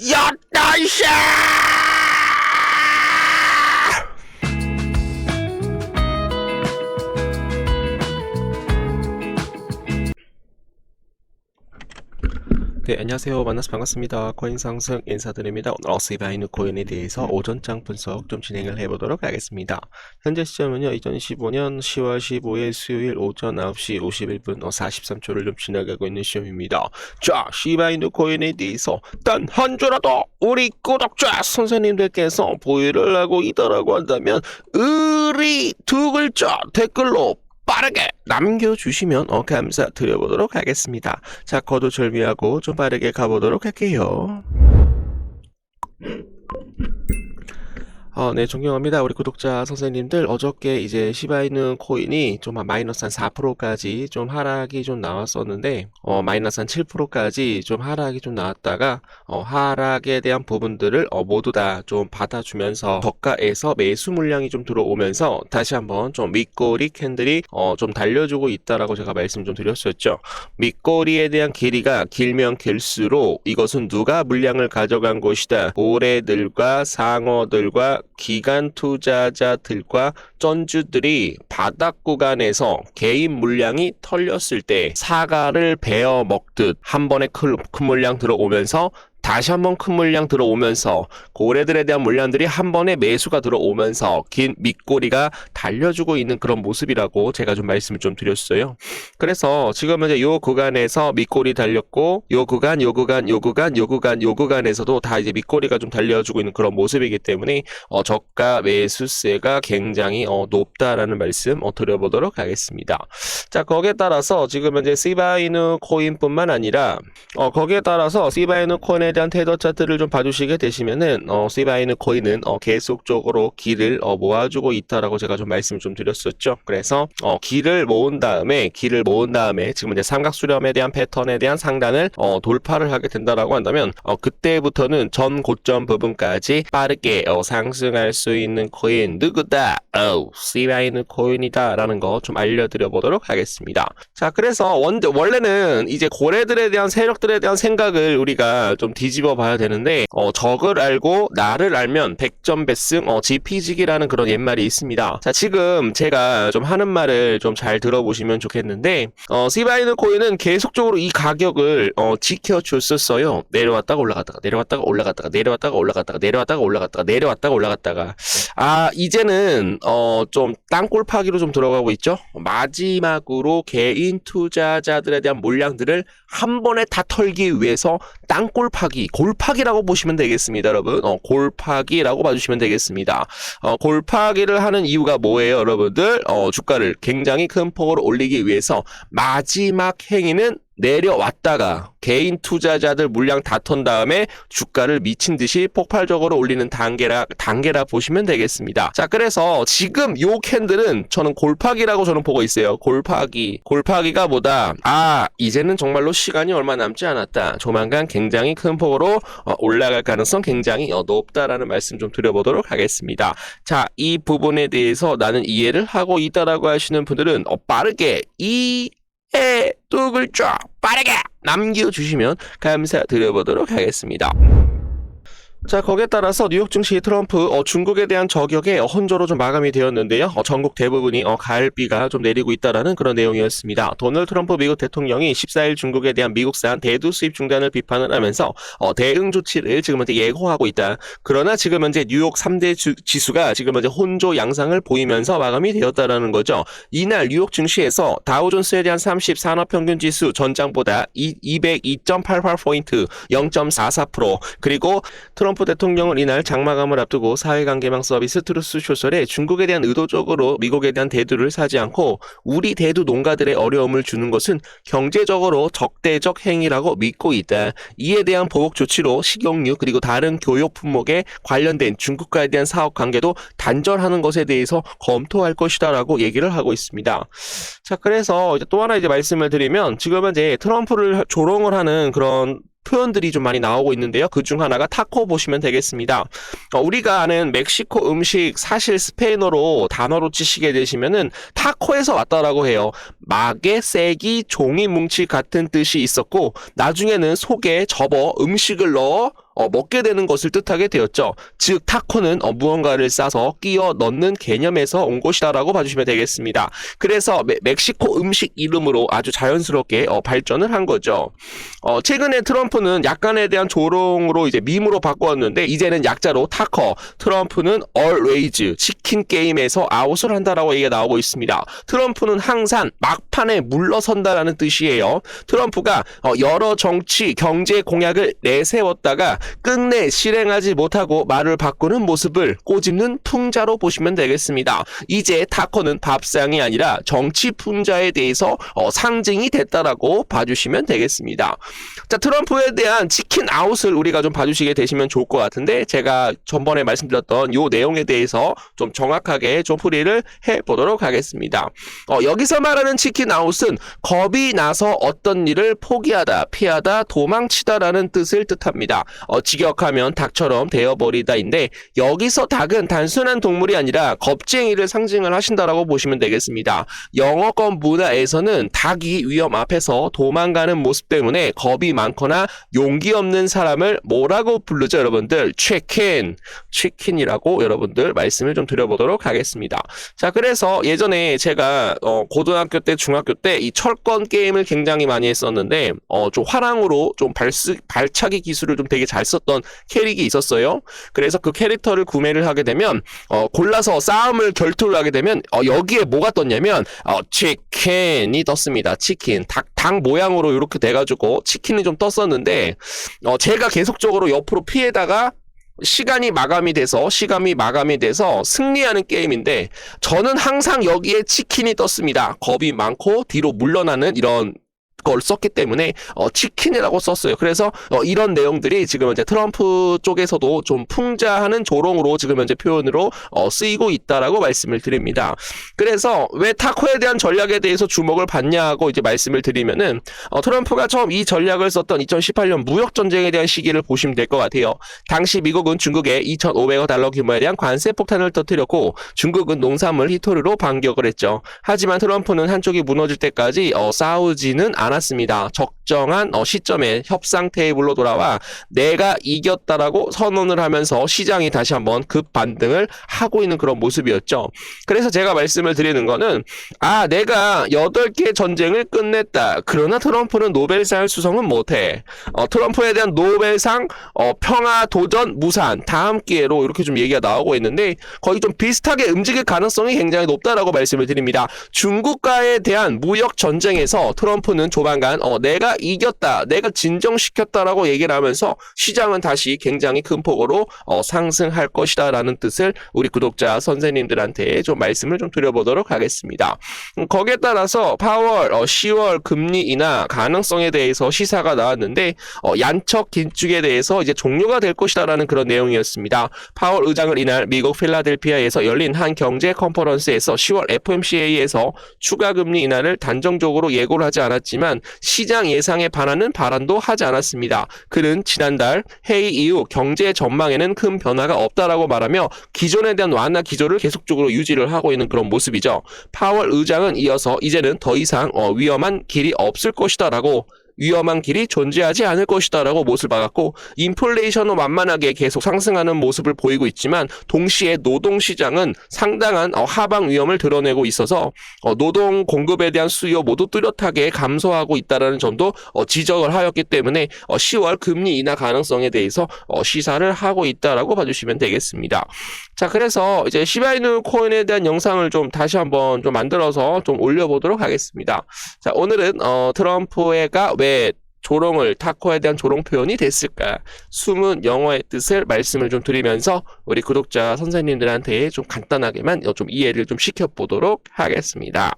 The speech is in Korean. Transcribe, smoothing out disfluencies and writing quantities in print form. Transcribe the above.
야따샤! 네, 안녕하세요. 만나서 반갑습니다. 코인 상승 인사드립니다. 오늘 어스바이누 코인에 대해서 오전장 분석 좀 진행을 해보도록 하겠습니다. 현재 시점은요, 2025년 10월 15일 수요일 오전 9시 51분 43초를 좀 지나가고 있는 시점입니다. 자, 시바이누 코인에 대해서 단 한 주라도 우리 구독자 선생님들께서 보유를 하고 있다라고 한다면 의리 두 글자 댓글로 빠르게 남겨주시면 감사드려보도록 하겠습니다. 자, 거두절미하고 좀 빠르게 가보도록 할게요. 네, 존경합니다. 우리 구독자 선생님들, 어저께 이제 시바이누 코인이 좀 마이너스 한 4%까지 좀 하락이 좀 나왔었는데, 마이너스 한 7%까지 좀 하락이 좀 나왔다가, 하락에 대한 부분들을 모두 다 좀 받아주면서 저가에서 매수 물량이 좀 들어오면서 다시 한번 좀 밑꼬리 캔들이 좀 달려주고 있다라고 제가 말씀 좀 드렸었죠. 밑꼬리에 대한 길이가 길면 길수록 이것은 누가 물량을 가져간 것이다. 고래들과 상어들과 기관 투자자들과 쩐주들이 바닥 구간에서 개인 물량이 털렸을 때 사과를 베어 먹듯 한 번에 큰 물량 들어오면서 다시 한번 큰 물량 들어오면서 고래들에 대한 물량들이 한 번에 매수가 들어오면서 긴 밑꼬리가 달려주고 있는 그런 모습이라고 제가 좀 말씀을 좀 드렸어요. 그래서 지금 이제 요 구간에서 밑꼬리 달렸고 요 구간에서도 다 이제 밑꼬리가 좀 달려주고 있는 그런 모습이기 때문에 저가 매수세가 굉장히 높다라는 말씀 드려보도록 하겠습니다. 자, 거기에 따라서 지금 이제 시바이누 코인뿐만 아니라 거기에 따라서 시바이누 코인에 대한 테더 차트를 좀 봐주시게 되시면은 시바이누 코인은 계속적으로 길을 모아주고 있다라고 제가 좀 말씀을 좀 드렸었죠. 그래서 길을 모은 다음에 지금 이제 삼각 수렴에 대한 패턴에 대한 상단을 돌파를 하게 된다라고 한다면 그때부터는 전 고점 부분까지 빠르게 상승할 수 있는 코인 누구다? 시바이누 코인이다라는 거 좀 알려드려 보도록 하겠습니다. 자, 그래서 원래는 이제 고래들에 대한 세력들에 대한 생각을 우리가 좀 뒤집어 봐야 되는데 적을 알고 나를 알면 백전백승 지피지기라는 그런 옛말이 있습니다. 자, 지금 제가 좀 하는 말을 좀 잘 들어보시면 좋겠는데 시바이누 코인은 계속적으로 이 가격을 지켜줬었어요. 내려왔다가 올라갔다가 내려왔다가 올라갔다가 내려왔다가 올라갔다가 내려왔다가 올라갔다가 내려왔다가 올라갔다가 이제는 좀 땅굴 파기로 좀 들어가고 있죠. 마지막으로 개인 투자자들에 대한 물량들을 한 번에 다 털기 위해서 땅굴 파기, 골파기라고 보시면 되겠습니다, 여러분. 골파기라고 봐주시면 되겠습니다. 골파기를 하는 이유가 뭐예요, 여러분들? 주가를 굉장히 큰 폭으로 올리기 위해서 마지막 행위는 내려왔다가 개인 투자자들 물량 다 턴 다음에 주가를 미친 듯이 폭발적으로 올리는 단계라 보시면 되겠습니다. 자, 그래서 지금 요 캔들은 저는 골파기라고 저는 보고 있어요. 골파기가 뭐다? 이제는 정말로 시간이 얼마 남지 않았다. 조만간 굉장히 큰 폭으로 올라갈 가능성 굉장히 높다라는 말씀 좀 드려보도록 하겠습니다. 자, 이 부분에 대해서 나는 이해를 하고 있다라고 하시는 분들은 빠르게 두 글자 빠르게 남겨주시면 감사드려보도록 하겠습니다. 자, 거기에 따라서 뉴욕 증시 트럼프 중국에 대한 저격에 혼조로 좀 마감이 되었는데요. 전국 대부분이 가을비가 좀 내리고 있다라는 그런 내용이었습니다. 도널드 트럼프 미국 대통령이 14일 중국에 대한 미국산 대두 수입 중단을 비판을 하면서 대응 조치를 지금 현재 예고하고 있다. 그러나 지금 현재 뉴욕 3대 지수가 지금 현재 혼조 양상을 보이면서 마감이 되었다라는 거죠. 이날 뉴욕 증시에서 다우존스에 대한 30 산업평균지수 전장보다 202.88포인트 0.44% 그리고 트럼프 대통령은 이날 장마감을 앞두고 사회관계망 서비스 트루스 소셜에 중국에 대한 의도적으로 미국에 대한 대두를 사지 않고 우리 대두 농가들의 어려움을 주는 것은 경제적으로 적대적 행위라고 믿고 있다. 이에 대한 보복 조치로 식용유 그리고 다른 교육 품목에 관련된 중국과에 대한 사업 관계도 단절하는 것에 대해서 검토할 것이다라고 얘기를 하고 있습니다. 자, 그래서 이제 또 하나 이제 말씀을 드리면 지금은 이제 트럼프를 조롱을 하는 그런 표현들이 좀 많이 나오고 있는데요. 그중 하나가 타코 보시면 되겠습니다. 우리가 아는 멕시코 음식 사실 스페인어로 단어로 치시게 되시면은 타코에서 왔다라고 해요. 막의 세기 종이 뭉치 같은 뜻이 있었고 나중에는 속에 접어 음식을 넣어 먹게 되는 것을 뜻하게 되었죠. 즉 타코는 무언가를 싸서 끼워 넣는 개념에서 온 것이다라고 봐주시면 되겠습니다. 그래서 멕시코 음식 이름으로 아주 자연스럽게 발전을 한 거죠. 최근에 트럼프는 약간에 대한 조롱으로 이제 밈으로 바꾸었는데 이제는 약자로 타커, 트럼프는 always 치킨 게임에서 아웃을 한다라고 얘기가 나오고 있습니다. 트럼프는 항상 막판에 물러선다라는 뜻이에요. 트럼프가 여러 정치, 경제 공약을 내세웠다가 끝내 실행하지 못하고 말을 바꾸는 모습을 꼬집는 풍자로 보시면 되겠습니다. 이제 타커는 밥상이 아니라 정치 풍자에 대해서 상징이 됐다라고 봐주시면 되겠습니다. 자, 트럼프에 대한 치킨 아웃을 우리가 좀 봐주시게 되시면 좋을 것 같은데 제가 전번에 말씀드렸던 이 내용에 대해서 좀 정확하게 좀 풀이를 해보도록 하겠습니다. 여기서 말하는 치킨 아웃은 겁이 나서 어떤 일을 포기하다, 피하다, 도망치다라는 뜻을 뜻합니다. 직역하면 닭처럼 되어버리다인데 여기서 닭은 단순한 동물이 아니라 겁쟁이를 상징을 하신다라고 보시면 되겠습니다. 영어권 문화에서는 닭이 위험 앞에서 도망가는 모습 때문에 겁이 많거나 용기 없는 사람을 뭐라고 부르죠, 여러분들? 치킨이라고 여러분들 말씀을 좀 드려보도록 하겠습니다. 자, 그래서 예전에 제가 고등학교 때, 중학교 때 이 철권 게임을 굉장히 많이 했었는데 좀 화랑으로 좀 발차기 기술을 좀 되게 잘 썼던 캐릭이 있었어요. 그래서 그 캐릭터를 구매를 하게 되면 골라서 싸움을 결투를 하게 되면 여기에 뭐가 떴냐면 치킨이 떴습니다. 치킨. 닭 모양으로 이렇게 돼가지고 치킨이 좀 떴었는데 제가 계속적으로 옆으로 피해다가 시간이 마감이 돼서 승리하는 게임인데 저는 항상 여기에 치킨이 떴습니다. 겁이 많고 뒤로 물러나는 이런 걸 썼기 때문에 치킨이라고 썼어요. 그래서 이런 내용들이 지금 이제 트럼프 쪽에서도 좀 풍자하는 조롱으로 지금 현재 표현으로 쓰이고 있다라고 말씀을 드립니다. 그래서 왜 타코에 대한 전략에 대해서 주목을 받냐고 이제 말씀을 드리면은 트럼프가 처음 이 전략을 썼던 2018년 무역 전쟁에 대한 시기를 보시면 될 것 같아요. 당시 미국은 중국에 2,500억 달러 규모에 대한 관세 폭탄을 터뜨렸고 중국은 농산물 히토르로 반격을 했죠. 하지만 트럼프는 한쪽이 무너질 때까지 싸우지는 않았습니다. 적정한 시점에 협상 테이블로 돌아와 내가 이겼다라고 선언을 하면서 시장이 다시 한번 급 반등을 하고 있는 그런 모습이었죠. 그래서 제가 말씀을 드리는 거는 내가 8개 전쟁을 끝냈다. 그러나 트럼프는 노벨상을 수상은 못해. 트럼프에 대한 노벨상 평화 도전 무산 다음 기회로 이렇게 좀 얘기가 나오고 있는데 거의 좀 비슷하게 움직일 가능성이 굉장히 높다라고 말씀을 드립니다. 중국과에 대한 무역 전쟁에서 트럼프는 조만간 내가 이겼다, 내가 진정시켰다라고 얘기를 하면서 시장은 다시 굉장히 큰 폭으로 상승할 것이다 라는 뜻을 우리 구독자 선생님들한테 좀 말씀을 좀 드려보도록 하겠습니다. 거기에 따라서 파월 10월 금리 인하 가능성에 대해서 시사가 나왔는데 얀척 긴축에 대해서 이제 종료가 될 것이다 라는 그런 내용이었습니다. 파월 의장은 이날 미국 필라델피아에서 열린 한 경제 컨퍼런스에서 10월 FOMC에서 추가 금리 인하를 단정적으로 예고를 하지 않았지만 시장 예상에 반하는 발언도 하지 않았습니다. 그는 지난달 회의 이후 경제 전망에는 큰 변화가 없다라고 말하며 기존에 대한 완화 기조를 계속적으로 유지를 하고 있는 그런 모습이죠. 파월 의장은 이어서 이제는 더 이상 위험한 길이 없을 것이다라고 위험한 길이 존재하지 않을 것이다 라고 못을 박았고 인플레이션은 완만하게 계속 상승하는 모습을 보이고 있지만 동시에 노동시장은 상당한 하방 위험을 드러내고 있어서 노동 공급에 대한 수요 모두 뚜렷하게 감소하고 있다는 점도 지적을 하였기 때문에 10월 금리 인하 가능성에 대해서 시사를 하고 있다라고 봐주시면 되겠습니다. 자, 그래서 이제 시바이누 코인에 대한 영상을 좀 다시 한번 좀 만들어서 좀 올려보도록 하겠습니다. 자, 오늘은 트럼프가 왜 조롱을 타코에 대한 조롱 표현이 됐을까? 숨은 영어의 뜻을 말씀을 좀 드리면서 우리 구독자 선생님들한테 좀 간단하게만 좀 이해를 좀 시켜보도록 하겠습니다.